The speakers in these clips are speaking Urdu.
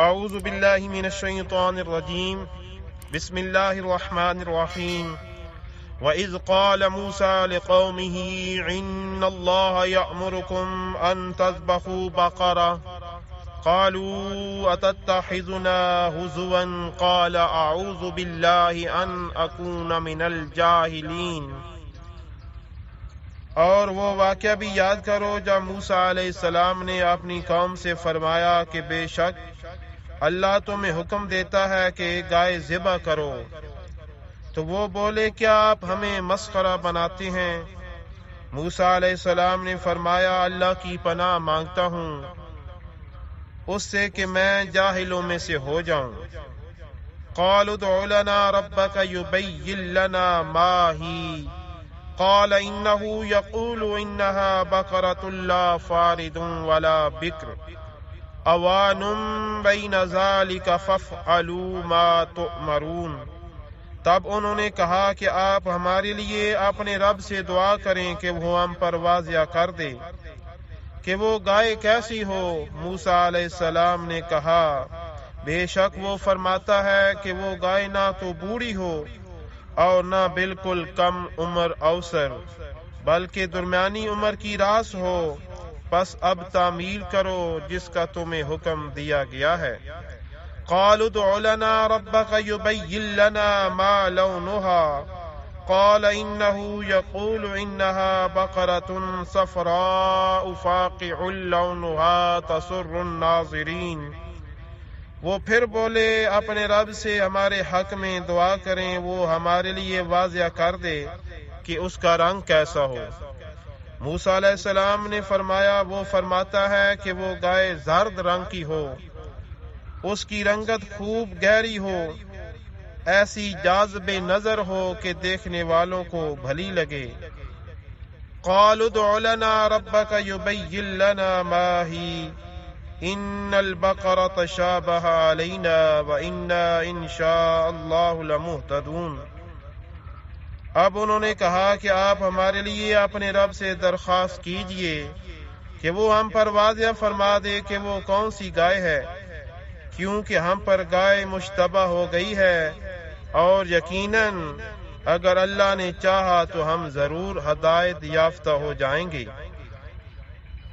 اعوذ باللہ من الشیطان الرجیم بسم اللہ الرحمن الرحیم وَإِذْ قَالَ مُوسَى لِقَوْمِهِ إِنَّ اللَّهَ يَأْمُرُكُمْ أَن تَذْبَحُوا بَقَرَةً قَالُوا أَتَتَّخِذُنَا هُزُوًا قَالَ أَعُوذُ بِاللَّهِ أَنْ أَكُونَ مِنَ الْجَاهِلِينَ۔ اور وہ واقعہ بھی یاد کرو جب موسیٰ علیہ السلام نے اپنی قوم سے فرمایا کہ بے شک اللہ تمہیں حکم دیتا ہے کہ گائے ذبح کرو، تو وہ بولے کیا آپ ہمیں مسخرہ بناتے ہیں؟ موسیٰ علیہ السلام نے فرمایا اللہ کی پناہ مانگتا ہوں اس سے کہ میں جاہلوں میں سے ہو جاؤں۔ قالوا ادع لنا ربك يبين لنا ما هي قال إنه يقول إنها بقرة لا فارض ولا بكر أوان بين ذلك فافعلوا ما تؤمرون۔ تب انہوں نے کہا کہ آپ ہمارے لیے اپنے رب سے دعا کریں کہ وہ ہم پر واضح کر دے کہ وہ گائے کیسی ہو۔ موسیٰ علیہ السلام نے کہا بے شک وہ فرماتا ہے کہ وہ گائے نہ تو بوڑھی ہو اور نہ بالکل کم عمر اوسر بلکہ درمیانی عمر کی راس ہو، پس اب تعمیل کرو جس کا تمہیں حکم دیا گیا ہے۔ قالوا ادع لنا ربك يبين لنا ما لونها قال إنه يقول إنها بقرة صفراء فاقع لونها تسر الناظرين۔ وہ پھر بولے اپنے رب سے ہمارے حق میں دعا کریں وہ ہمارے لیے واضح کر دے کہ اس کا رنگ کیسا ہو۔ موسیٰ علیہ السلام نے فرمایا وہ فرماتا ہے کہ وہ گائے زرد رنگ کی ہو، اس کی رنگت خوب گہری ہو، ایسی جاذب نظر ہو کہ دیکھنے والوں کو بھلی لگے۔ قالوا ادع لنا ربك يبين لنا ما هي ان البقرة شابه علينا وإنا ان شاء الله لمهتدون۔ اب انہوں نے کہا کہ آپ ہمارے لیے اپنے رب سے درخواست کیجئے کہ وہ ہم پر واضح فرما دے کہ وہ کون سی گائے ہے، کیونکہ ہم پر گائے مشتبہ ہو گئی ہے، اور یقیناً اگر اللہ نے چاہا تو ہم ضرور ہدایت یافتہ ہو جائیں گے۔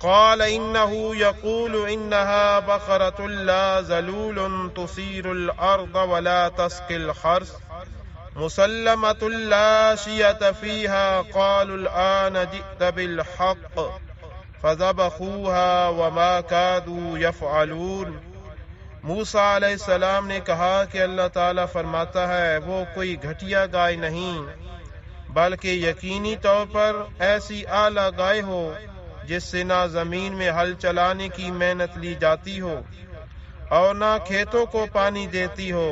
قال إنه يقول إنها بقرة لا ذلول تثير الأرض ولا تسقي الحرث مسلمة لا شية فيها قالوا الآن جئت بالحق فذبحوها وما كادوا يفعلون۔ موسیٰ علیہ السلام نے کہا کہ اللہ تعالیٰ فرماتا ہے وہ کوئی گھٹیا گائے نہیں بلکہ یقینی طور پر ایسی اعلیٰ گائے ہو جس سے نہ زمین میں ہل چلانے کی محنت لی جاتی ہو اور نہ کھیتوں کو پانی دیتی ہو،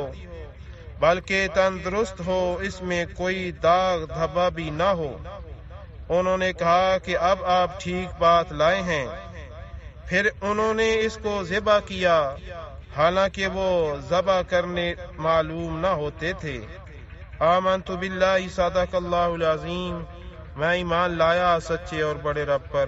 بلکہ تندرست ہو، اس میں کوئی داغ دھبا بھی نہ ہو۔ انہوں نے کہا کہ اب آپ ٹھیک بات لائے ہیں۔ پھر انہوں نے اس کو ذبح کیا حالانکہ وہ ذبح کرنے معلوم نہ ہوتے تھے۔ آمنت باللہ صدق اللہ العظیم، میں ایمان لایا سچے اور بڑے رب پر۔